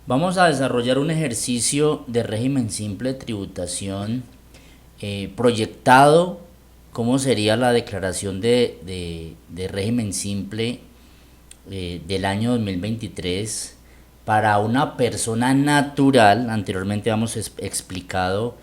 Vamos a desarrollar un ejercicio de régimen simple de tributación proyectado. ¿Cómo sería la declaración de régimen simple del año 2023 para una persona natural? Anteriormente hemos explicado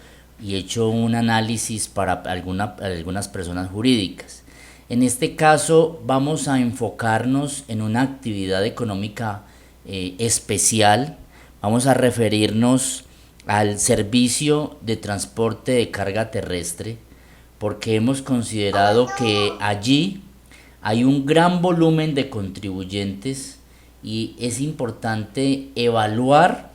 y hecho un análisis para algunas personas jurídicas. En este caso vamos a enfocarnos en una actividad económica especial. Vamos a referirnos al servicio de transporte de carga terrestre, porque hemos considerado que allí hay un gran volumen de contribuyentes y es importante evaluar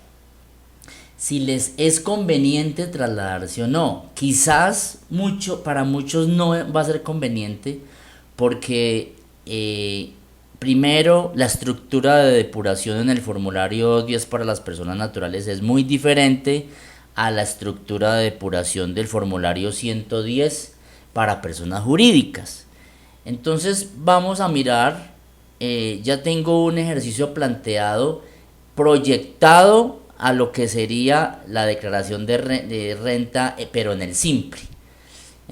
si les es conveniente trasladarse o no. Quizás para muchos no va a ser conveniente porque primero, la estructura de depuración en el formulario 10 para las personas naturales es muy diferente a la estructura de depuración del formulario 110 para personas jurídicas. Entonces vamos a mirar, ya tengo un ejercicio planteado, proyectado a lo que sería la declaración de renta, pero en el simple.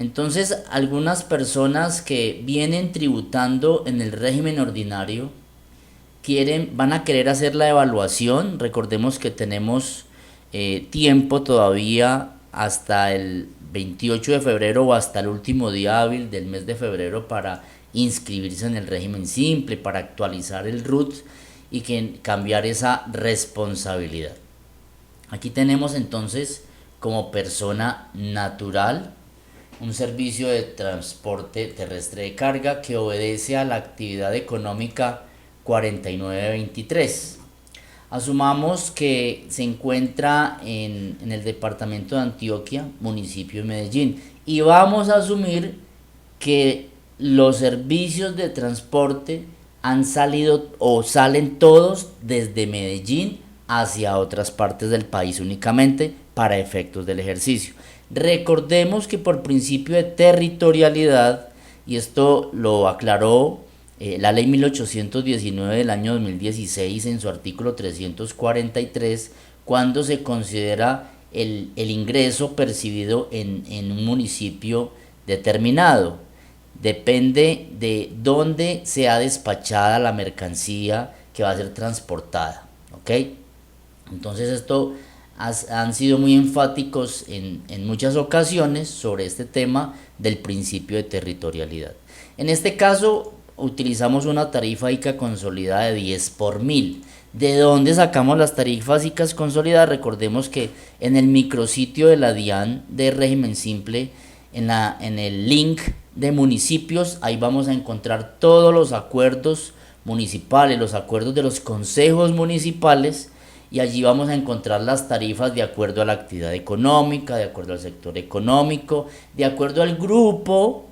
Entonces, algunas personas que vienen tributando en el régimen ordinario van a querer hacer la evaluación. Recordemos que tenemos tiempo todavía hasta el 28 de febrero o hasta el último día hábil del mes de febrero para inscribirse en el régimen simple, para actualizar el RUT y cambiar esa responsabilidad. Aquí tenemos entonces como persona natural un servicio de transporte terrestre de carga que obedece a la actividad económica 4923. Asumamos que se encuentra en el departamento de Antioquia, municipio de Medellín, y vamos a asumir que los servicios de transporte han salido o salen todos desde Medellín hacia otras partes del país únicamente para efectos del ejercicio. Recordemos que por principio de territorialidad, y esto lo aclaró la ley 1819 del año 2016 en su artículo 343, cuando se considera el ingreso percibido en un municipio determinado. Depende de dónde sea despachada la mercancía que va a ser transportada. ¿Ok? Entonces esto han sido muy enfáticos en muchas ocasiones sobre este tema del principio de territorialidad. En este caso utilizamos una tarifa ICA consolidada de 10 por 1000. ¿De dónde sacamos las tarifas ICA consolidadas? Recordemos que en el micrositio de la DIAN de régimen simple, en el link de municipios, ahí vamos a encontrar todos los acuerdos municipales, los acuerdos de los consejos municipales, y allí vamos a encontrar las tarifas de acuerdo a la actividad económica, de acuerdo al sector económico, de acuerdo al grupo.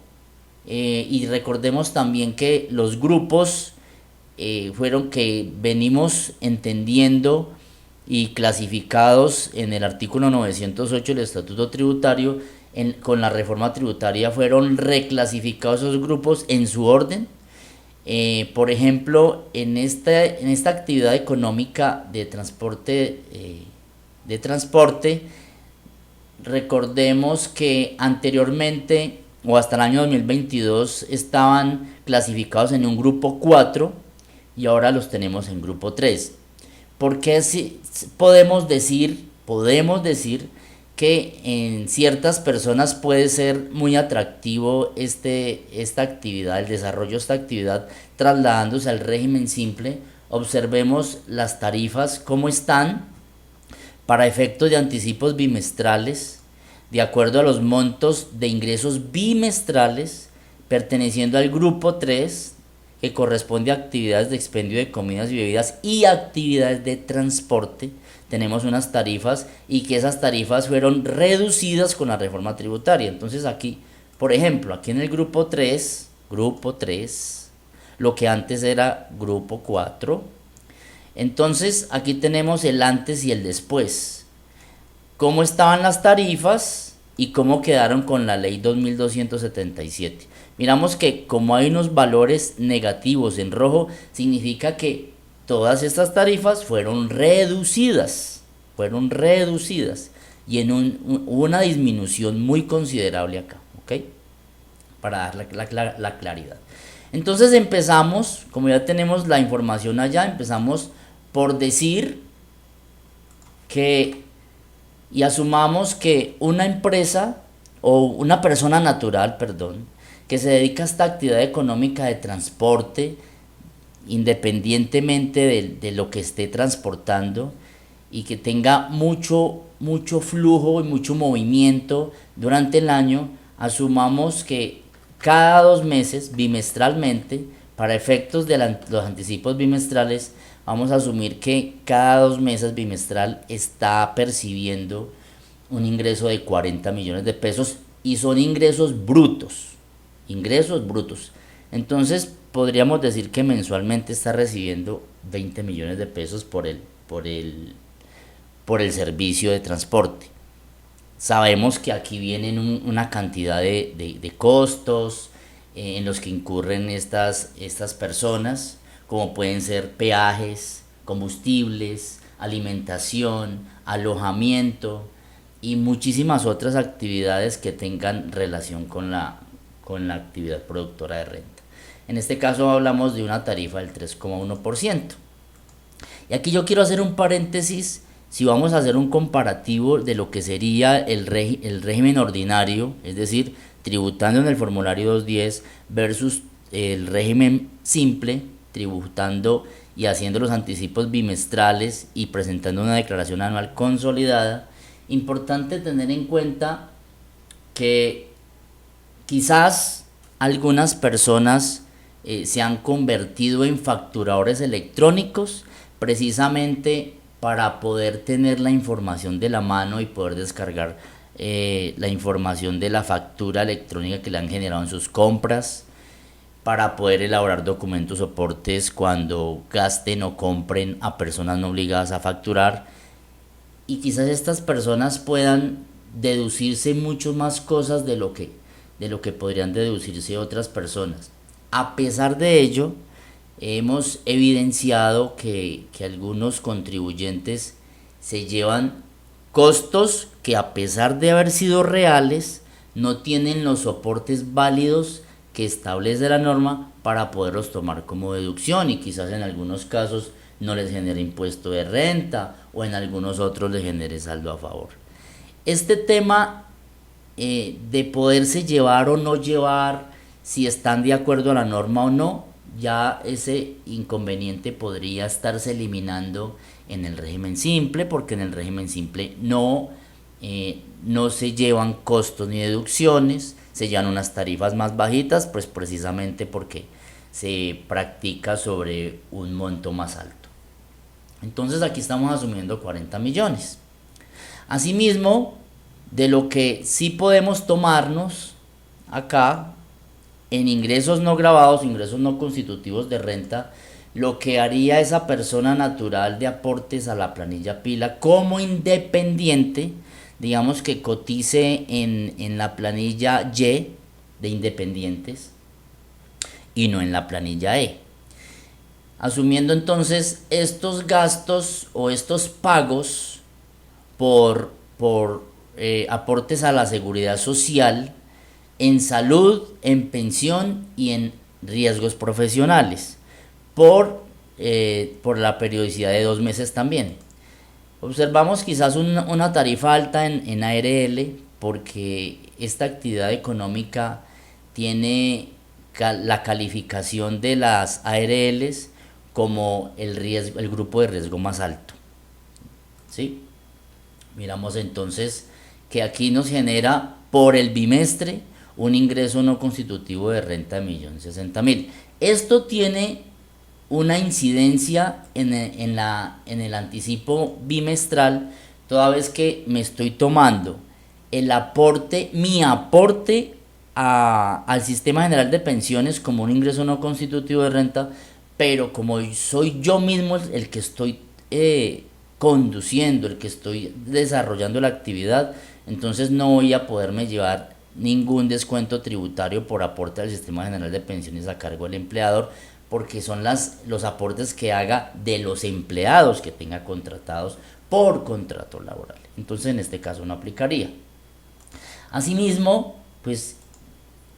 Y recordemos también que los grupos fueron que venimos entendiendo y clasificados en el artículo 908 del Estatuto Tributario. Con la reforma tributaria fueron reclasificados esos grupos en su orden. Por ejemplo, en esta actividad económica de transporte, recordemos que anteriormente o hasta el año 2022 estaban clasificados en un grupo 4 y ahora los tenemos en grupo 3. Porque si podemos decir que en ciertas personas puede ser muy atractivo esta actividad, el desarrollo de esta actividad trasladándose al régimen simple. Observemos las tarifas cómo están para efectos de anticipos bimestrales, de acuerdo a los montos de ingresos bimestrales perteneciendo al grupo 3, que corresponde a actividades de expendio de comidas y bebidas y actividades de transporte. Tenemos unas tarifas y que esas tarifas fueron reducidas con la reforma tributaria. Entonces aquí, por ejemplo, aquí en el grupo 3, lo que antes era grupo 4, entonces aquí tenemos el antes y el después. Cómo estaban las tarifas y cómo quedaron con la ley 2277. Miramos que como hay unos valores negativos en rojo, significa que todas estas tarifas fueron reducidas y hubo una disminución muy considerable acá, ¿ok? Para dar la claridad. Entonces empezamos, como ya tenemos la información allá, empezamos por decir que, y asumamos que una empresa o una persona natural, perdón, que se dedica a esta actividad económica de transporte, independientemente de lo que esté transportando, y que tenga mucho flujo y mucho movimiento durante el año, asumamos que cada 2 meses, bimestralmente, para efectos de los anticipos bimestrales, vamos a asumir que cada 2 meses bimestral está percibiendo un ingreso de 40 millones de pesos y son ingresos brutos. Entonces podríamos decir que mensualmente está recibiendo 20 millones de pesos por el servicio de transporte. Sabemos que aquí vienen una cantidad de costos en los que incurren estas personas, como pueden ser peajes, combustibles, alimentación, alojamiento y muchísimas otras actividades que tengan relación con la actividad productora de renta. En este caso hablamos de una tarifa del 3,1%. Y aquí yo quiero hacer un paréntesis. Si vamos a hacer un comparativo de lo que sería el régimen ordinario, es decir, tributando en el formulario 210 versus el régimen simple, tributando y haciendo los anticipos bimestrales y presentando una declaración anual consolidada, importante tener en cuenta que quizás algunas personas se han convertido en facturadores electrónicos precisamente para poder tener la información de la mano y poder descargar la información de la factura electrónica que le han generado en sus compras, para poder elaborar documentos soportes cuando gasten o compren a personas no obligadas a facturar, y quizás estas personas puedan deducirse mucho más cosas de lo que podrían deducirse otras personas. A pesar de ello, hemos evidenciado que algunos contribuyentes se llevan costos que, a pesar de haber sido reales, no tienen los soportes válidos que establece la norma para poderlos tomar como deducción, y quizás en algunos casos no les genere impuesto de renta o en algunos otros les genere saldo a favor. Este tema de poderse llevar o no llevar, si están de acuerdo a la norma o no, ya ese inconveniente podría estarse eliminando en el régimen simple, porque en el régimen simple no se llevan costos ni deducciones, se llevan unas tarifas más bajitas, pues precisamente porque se practica sobre un monto más alto. Entonces aquí estamos asumiendo 40 millones. Asimismo, de lo que sí podemos tomarnos acá, en ingresos no grabados, ingresos no constitutivos de renta, lo que haría esa persona natural de aportes a la planilla pila como independiente, digamos que cotice en la planilla Y de independientes y no en la planilla E. Asumiendo entonces estos gastos o estos pagos por aportes a la seguridad social, en salud, en pensión y en riesgos profesionales, por la periodicidad de 2 meses también. Observamos quizás una tarifa alta en ARL, porque esta actividad económica tiene la calificación de las ARLs como el grupo de riesgo más alto. ¿Sí? Miramos entonces que aquí nos genera por el bimestre un ingreso no constitutivo de renta de 1.060.000. Esto tiene una incidencia en el anticipo bimestral, toda vez que me estoy tomando mi aporte al sistema general de pensiones como un ingreso no constitutivo de renta, pero como soy yo mismo el que estoy conduciendo, el que estoy desarrollando la actividad, entonces no voy a poderme llevar ningún descuento tributario por aporte al sistema general de pensiones a cargo del empleador, porque son los aportes que haga de los empleados que tenga contratados por contrato laboral. Entonces en este caso no aplicaría. Asimismo, pues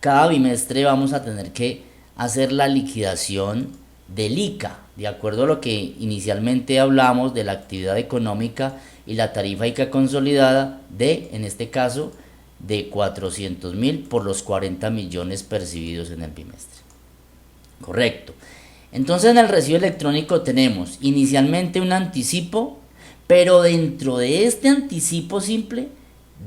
cada bimestre vamos a tener que hacer la liquidación del ICA, de acuerdo a lo que inicialmente hablamos de la actividad económica y la tarifa ICA consolidada en este caso, de 400.000 por los 40 millones percibidos en el bimestre. Correcto. Entonces en el recibo electrónico tenemos inicialmente un anticipo, pero dentro de este anticipo simple,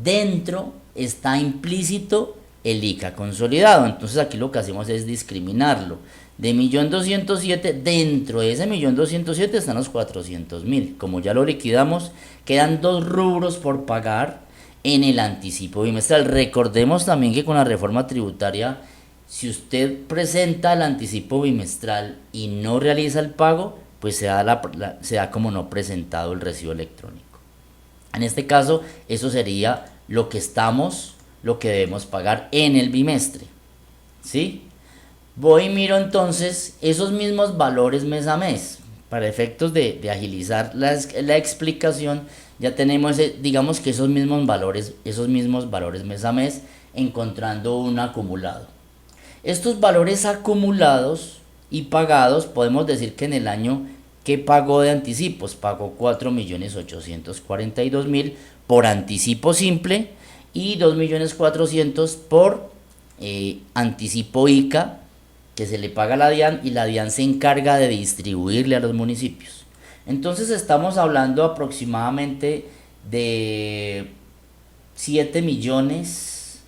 dentro está implícito el ICA consolidado. Entonces aquí lo que hacemos es discriminarlo. De 1.207.000, dentro de ese 1.207.000 están los 400.000. Como ya lo liquidamos, quedan 2 rubros por pagar en el anticipo bimestral. Recordemos también que con la reforma tributaria, si usted presenta el anticipo bimestral y no realiza el pago, pues se da como no presentado el recibo electrónico. En este caso, eso sería lo que debemos pagar en el bimestre. ¿Sí? Voy y miro entonces esos mismos valores mes a mes. Para efectos de agilizar la explicación, ya tenemos, digamos que esos mismos valores mes a mes, encontrando un acumulado. Estos valores acumulados y pagados, podemos decir que en el año que pagó de anticipos, pagó 4.842.000 por anticipo simple y 2.400.000 por anticipo ICA, que se le paga a la DIAN, y la DIAN se encarga de distribuirle a los municipios. Entonces estamos hablando aproximadamente de 7 millones,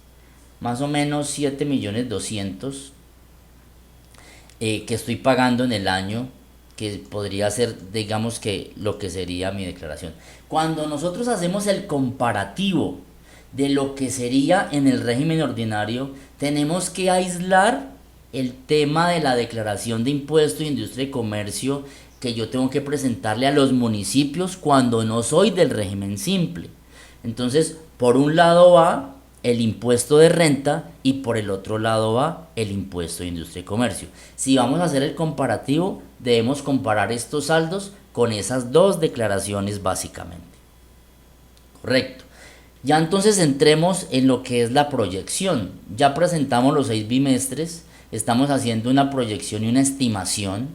más o menos 7.200.000 que estoy pagando en el año, que podría ser, digamos, que lo que sería mi declaración. Cuando nosotros hacemos el comparativo de lo que sería en el régimen ordinario, tenemos que aislar el tema de la declaración de impuesto de industria y comercio que yo tengo que presentarle a los municipios cuando no soy del régimen simple. Entonces, por un lado va el impuesto de renta y por el otro lado va el impuesto de industria y comercio. Si vamos a hacer el comparativo, debemos comparar estos saldos con esas dos declaraciones básicamente. Correcto. Ya entonces entremos en lo que es la proyección. Ya presentamos los 6 bimestres, estamos haciendo una proyección y una estimación,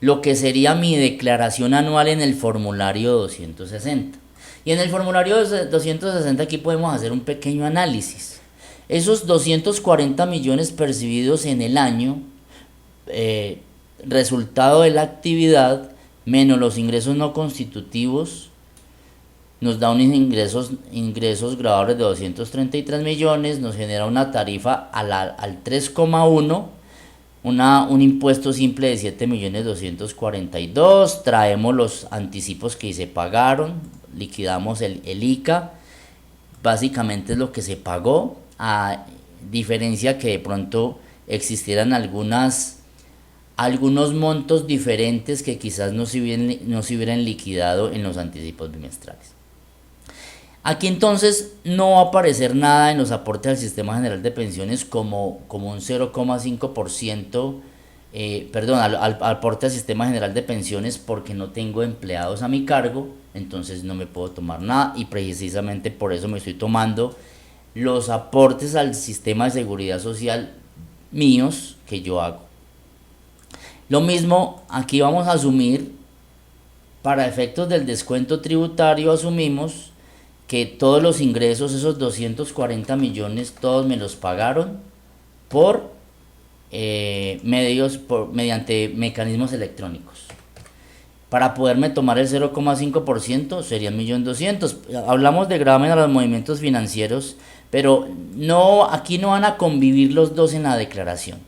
lo que sería mi declaración anual en el formulario 260. Y en el formulario 260 aquí podemos hacer un pequeño análisis. Esos 240 millones percibidos en el año, resultado de la actividad, menos los ingresos no constitutivos, nos da unos ingresos grabables de 233 millones, nos genera una tarifa al 3,1, un impuesto simple de 7.242.000, traemos los anticipos que se pagaron, liquidamos el ICA, básicamente es lo que se pagó, a diferencia que de pronto existieran algunos montos diferentes que quizás no se hubieran liquidado en los anticipos bimestrales. Aquí entonces no va a aparecer nada en los aportes al Sistema General de Pensiones como un 0,5%, al aporte al Sistema General de Pensiones, porque no tengo empleados a mi cargo, entonces no me puedo tomar nada, y precisamente por eso me estoy tomando los aportes al Sistema de Seguridad Social míos que yo hago. Lo mismo, aquí vamos a asumir, para efectos del descuento tributario, asumimos que todos los ingresos, esos 240 millones, todos me los pagaron mediante mecanismos electrónicos. Para poderme tomar el 0,5% serían 1.200.000. Hablamos de gravamen a los movimientos financieros, pero aquí no van a convivir los dos en la declaración.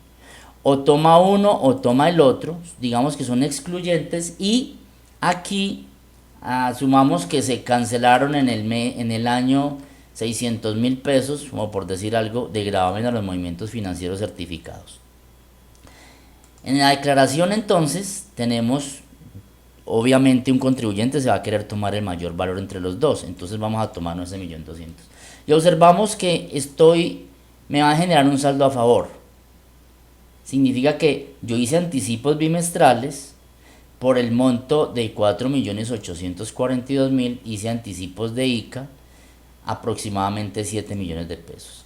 O toma uno o toma el otro, digamos que son excluyentes, y aquí asumamos que se cancelaron en el año 600.000 pesos, como por decir algo, de gravamen a los movimientos financieros certificados. En la declaración entonces tenemos, obviamente un contribuyente se va a querer tomar el mayor valor entre los dos, entonces vamos a tomarnos ese 1.200.000. Y observamos que me va a generar un saldo a favor. Significa que yo hice anticipos bimestrales por el monto de 4.842.000, hice anticipos de ICA aproximadamente 7 millones de pesos.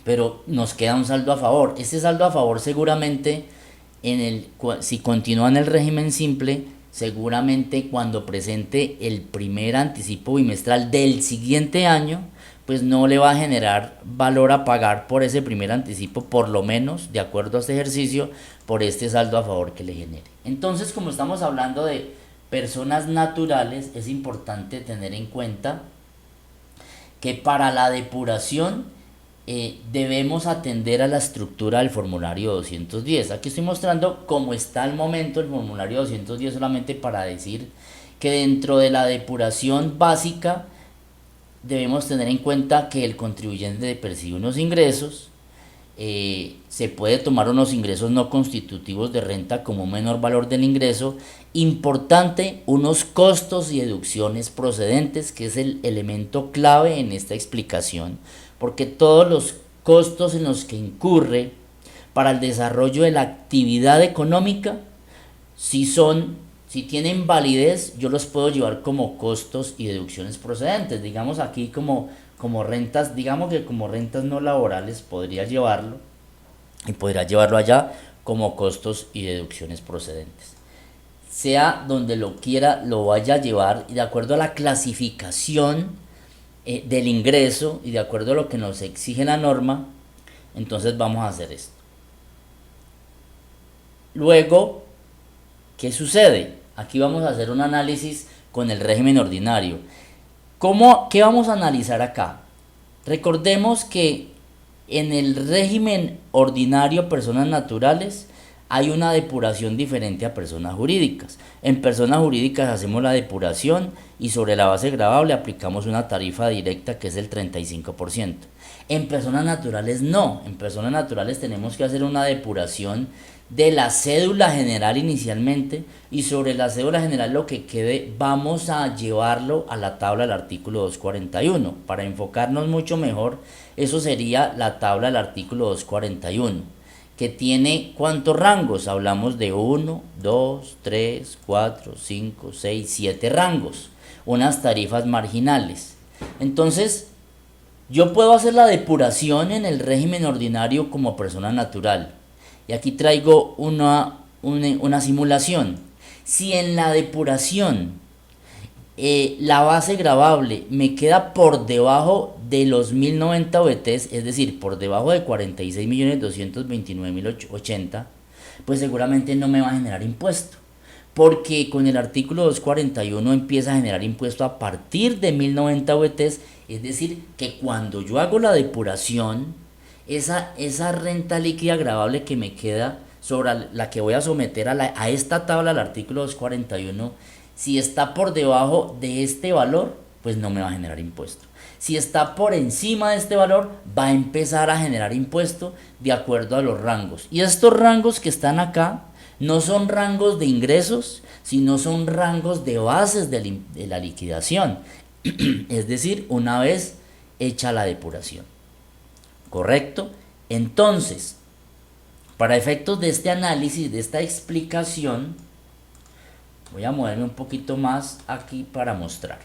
Pero nos queda un saldo a favor. Este saldo a favor seguramente, si continúa en el régimen simple, seguramente cuando presente el primer anticipo bimestral del siguiente año, pues no le va a generar valor a pagar por ese primer anticipo, por lo menos de acuerdo a este ejercicio, por este saldo a favor que le genere. Entonces, como estamos hablando de personas naturales, es importante tener en cuenta que para la depuración debemos atender a la estructura del formulario 210. Aquí estoy mostrando cómo está al momento el formulario 210, solamente para decir que dentro de la depuración básica debemos tener en cuenta que el contribuyente percibe unos ingresos, se puede tomar unos ingresos no constitutivos de renta como menor valor del ingreso. Importante, unos costos y deducciones procedentes, que es el elemento clave en esta explicación, porque todos los costos en los que incurre para el desarrollo de la actividad económica, si tienen validez, yo los puedo llevar como costos y deducciones procedentes. Digamos aquí como rentas, digamos que como rentas no laborales podría llevarlo, y podría llevarlo allá como costos y deducciones procedentes. Sea donde lo quiera, lo vaya a llevar, y de acuerdo a la clasificación del ingreso y de acuerdo a lo que nos exige la norma, entonces vamos a hacer esto. Luego, ¿qué sucede? Aquí vamos a hacer un análisis con el régimen ordinario. ¿Qué vamos a analizar acá? Recordemos que en el régimen ordinario personas naturales hay una depuración diferente a personas jurídicas. En personas jurídicas hacemos la depuración y sobre la base gravable aplicamos una tarifa directa que es el 35%. En personas naturales no. En personas naturales tenemos que hacer una depuración de la cédula general inicialmente, y sobre la cédula general lo que quede vamos a llevarlo a la tabla del artículo 241. Para enfocarnos mucho mejor, eso sería la tabla del artículo 241, que tiene ¿cuántos rangos? Hablamos de 1, 2, 3, 4, 5, 6, 7 rangos, unas tarifas marginales. Entonces, yo puedo hacer la depuración en el régimen ordinario como persona natural. Y aquí traigo una simulación. Si en la depuración la base gravable me queda por debajo de los 1090 OETs, es decir, por debajo de 46.229.080, pues seguramente no me va a generar impuesto, porque con el artículo 241 empieza a generar impuesto a partir de 1090 OETs, es decir, que cuando yo hago la depuración, esa renta líquida gravable que me queda, sobre la que voy a someter a esta tabla, al artículo 241, si está por debajo de este valor, pues no me va a generar impuesto. Si está por encima de este valor, va a empezar a generar impuesto de acuerdo a los rangos. Y estos rangos que están acá no son rangos de ingresos, sino son rangos de bases de la liquidación. Es decir, una vez hecha la depuración. ¿Correcto? Entonces, para efectos de este análisis, de esta explicación, voy a moverme un poquito más aquí para mostrar.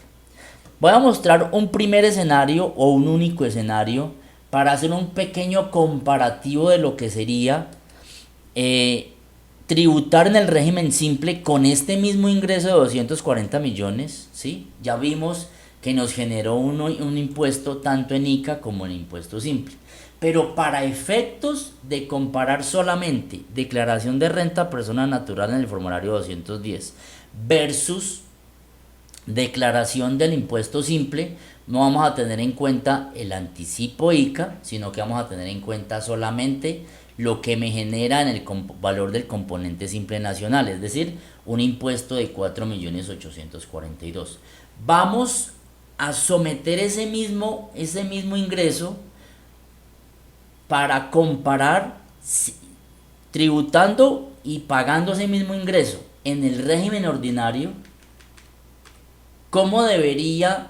Voy a mostrar un primer escenario o un único escenario para hacer un pequeño comparativo de lo que sería tributar en el régimen simple con este mismo ingreso de 240 millones, ¿sí? Ya vimos que nos generó un impuesto tanto en ICA como en impuesto simple. Pero para efectos de comparar solamente declaración de renta persona natural en el formulario 210 versus declaración del impuesto simple, no vamos a tener en cuenta el anticipo ICA, sino que vamos a tener en cuenta solamente lo que me genera en el valor del componente simple nacional, es decir, un impuesto de 4.842.000. Vamos a someter ese mismo ingreso para comparar tributando y pagando ese mismo ingreso en el régimen ordinario, cómo debería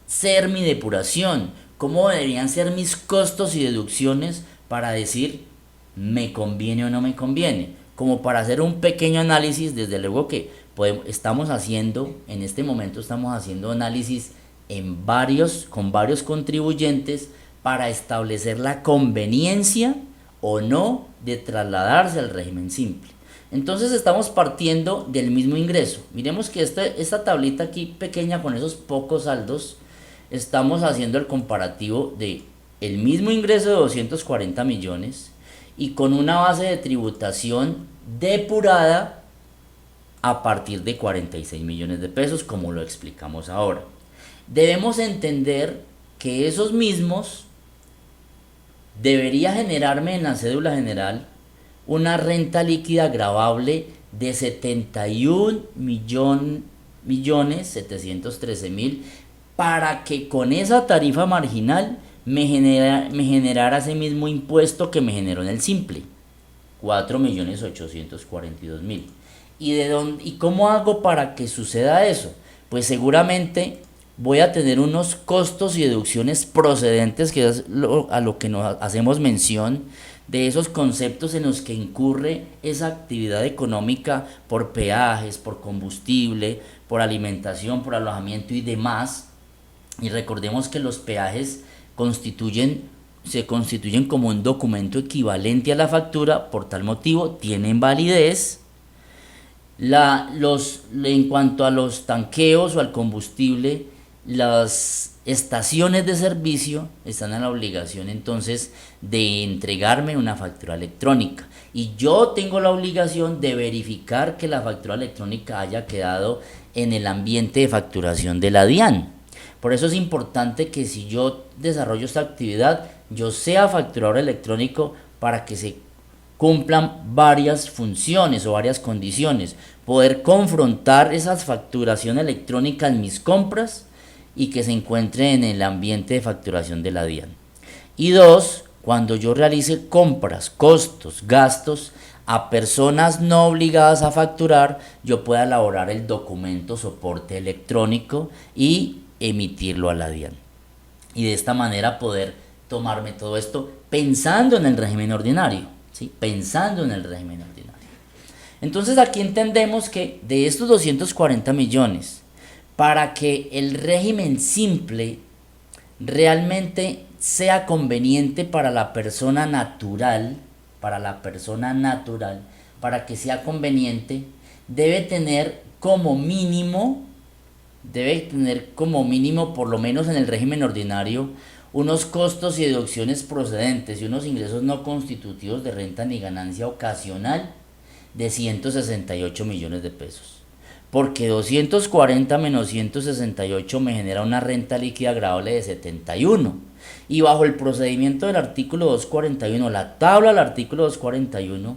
ser mi depuración, cómo deberían ser mis costos y deducciones, para decir ¿Me conviene o no me conviene? Como para hacer un pequeño análisis, desde luego que estamos haciendo, en este momento estamos haciendo análisis con varios contribuyentes para establecer la conveniencia o no de trasladarse al régimen simple. Entonces estamos partiendo del mismo ingreso. Miremos que esta tablita aquí pequeña con esos pocos saldos, estamos haciendo el comparativo de el mismo ingreso de 240 millones y con una base de tributación depurada a partir de 46 millones de pesos, como lo explicamos ahora. Debemos entender que esos mismos debería generarme en la cédula general una renta líquida gravable de 71.713.000 para que con esa tarifa marginal me generara ese mismo impuesto que me generó en el simple, 4.842.000. ¿Y cómo hago para que suceda eso? Pues seguramente voy a tener unos costos y deducciones procedentes, que es a lo que nos hacemos mención, de esos conceptos en los que incurre esa actividad económica por peajes, por combustible, por alimentación, por alojamiento y demás. Y recordemos que los peajes se constituyen como un documento equivalente a la factura, por tal motivo tienen validez. En cuanto a los tanqueos o al combustible, las estaciones de servicio están en la obligación entonces de entregarme una factura electrónica y yo tengo la obligación de verificar que la factura electrónica haya quedado en el ambiente de facturación de la DIAN. Por eso es importante que si yo desarrollo esta actividad, yo sea facturador electrónico para que se cumplan varias funciones o varias condiciones. Poder confrontar esas facturación electrónica en mis compras y que se encuentre en el ambiente de facturación de la DIAN. Y dos, cuando yo realice compras, costos, gastos a personas no obligadas a facturar, yo pueda elaborar el documento soporte electrónico y emitirlo a la DIAN. Y de esta manera poder tomarme todo esto pensando en el régimen ordinario, ¿sí? Pensando en el régimen ordinario. Entonces aquí entendemos que de estos 240 millones, para que el régimen simple realmente sea conveniente para la persona natural, para que sea conveniente, debe tener como mínimo, por lo menos en el régimen ordinario, unos costos y deducciones procedentes y unos ingresos no constitutivos de renta ni ganancia ocasional de 168 millones de pesos. Porque 240 menos 168 me genera una renta líquida gravable de 71. Y bajo el procedimiento del artículo 241, la tabla del artículo 241,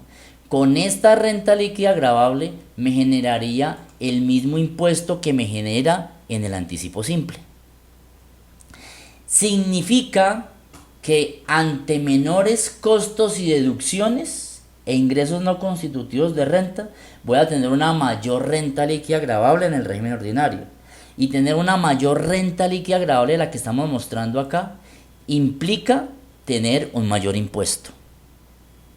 con esta renta líquida gravable me generaría el mismo impuesto que me genera en el anticipo simple. Significa que ante menores costos y deducciones e ingresos no constitutivos de renta, voy a tener una mayor renta líquida gravable en el régimen ordinario. Y tener una mayor renta líquida gravable de la que estamos mostrando acá implica tener un mayor impuesto,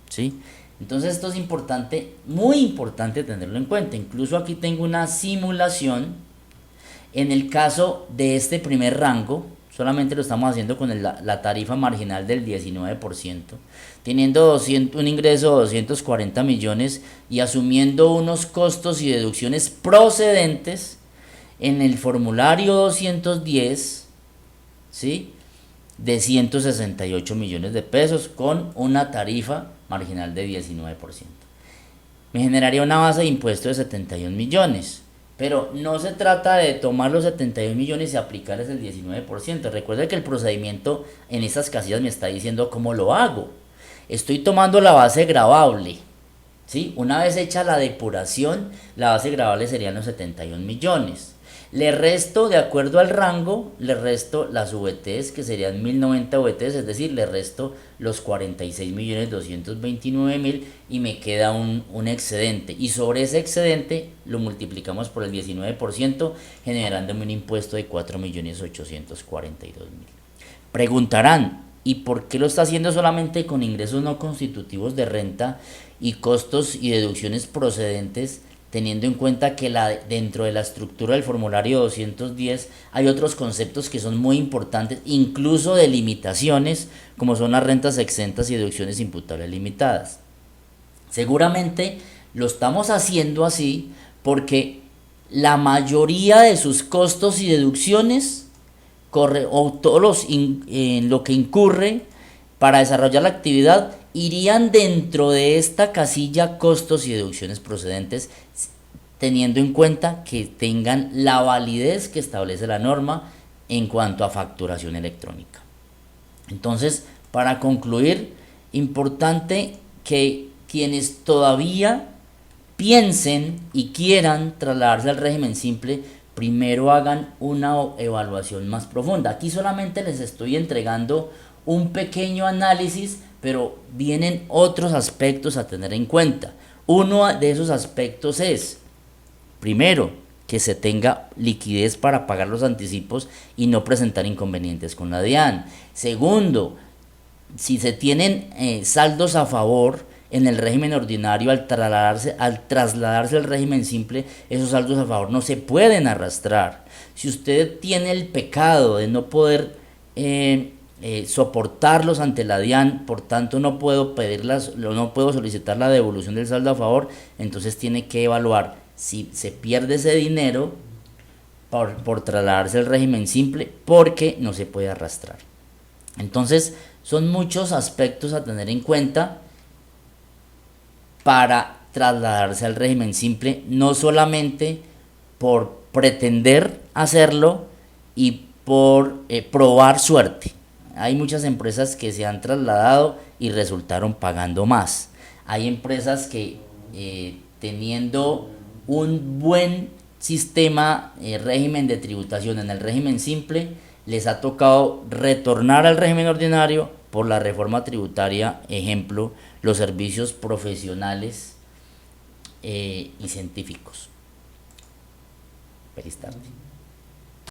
¿sí? Entonces esto es importante, muy importante tenerlo en cuenta. Incluso aquí tengo una simulación. En el caso de este primer rango, solamente lo estamos haciendo con la tarifa marginal del 19%, teniendo un ingreso de 240 millones y asumiendo unos costos y deducciones procedentes en el formulario 210, ¿sí?, de 168 millones de pesos con una tarifa marginal de 19%. Me generaría una base de impuesto de 71 millones. Pero no se trata de tomar los 71 millones y aplicarles el 19%. Recuerda que el procedimiento en estas casillas me está diciendo cómo lo hago. Estoy tomando la base gravable, ¿sí? Una vez hecha la depuración, la base gravable serían los 71 millones. Le resto, de acuerdo al rango, le resto las VTs, que serían 1090 VTs, es decir, le resto los 46.229.000 y me queda un excedente. Y sobre ese excedente lo multiplicamos por el 19%, generándome un impuesto de 4.842.000. Preguntarán, ¿Y por qué lo está haciendo solamente con ingresos no constitutivos de renta y costos y deducciones procedentes, teniendo en cuenta que dentro de la estructura del formulario 210 hay otros conceptos que son muy importantes, incluso de limitaciones, como son las rentas exentas y deducciones imputables limitadas? Seguramente lo estamos haciendo así porque la mayoría de sus costos y deducciones o todos en lo que incurre para desarrollar la actividad irían dentro de esta casilla costos y deducciones procedentes, teniendo en cuenta que tengan la validez que establece la norma en cuanto a facturación electrónica. Entonces, para concluir, importante que quienes todavía piensen y quieran trasladarse al régimen simple, primero hagan una evaluación más profunda. Aquí solamente les estoy entregando un pequeño análisis, pero vienen otros aspectos a tener en cuenta. Uno de esos aspectos es, primero, que se tenga liquidez para pagar los anticipos y no presentar inconvenientes con la DIAN. Segundo, si se tienen saldos a favor en el régimen ordinario, al trasladarse al régimen simple, esos saldos a favor no se pueden arrastrar. Si usted tiene el pecado de no poder soportarlos ante la DIAN, por tanto no puedo solicitar la devolución del saldo a favor, entonces tiene que evaluar si se pierde ese dinero por trasladarse al régimen simple, porque no se puede arrastrar. Entonces son muchos aspectos a tener en cuenta para trasladarse al régimen simple, no solamente por pretender hacerlo y por probar suerte. Hay muchas empresas que se han trasladado y resultaron pagando más. Hay empresas que teniendo un buen sistema, régimen de tributación en el régimen simple, les ha tocado retornar al régimen ordinario por la reforma tributaria, ejemplo, los servicios profesionales y científicos. Feliz tarde.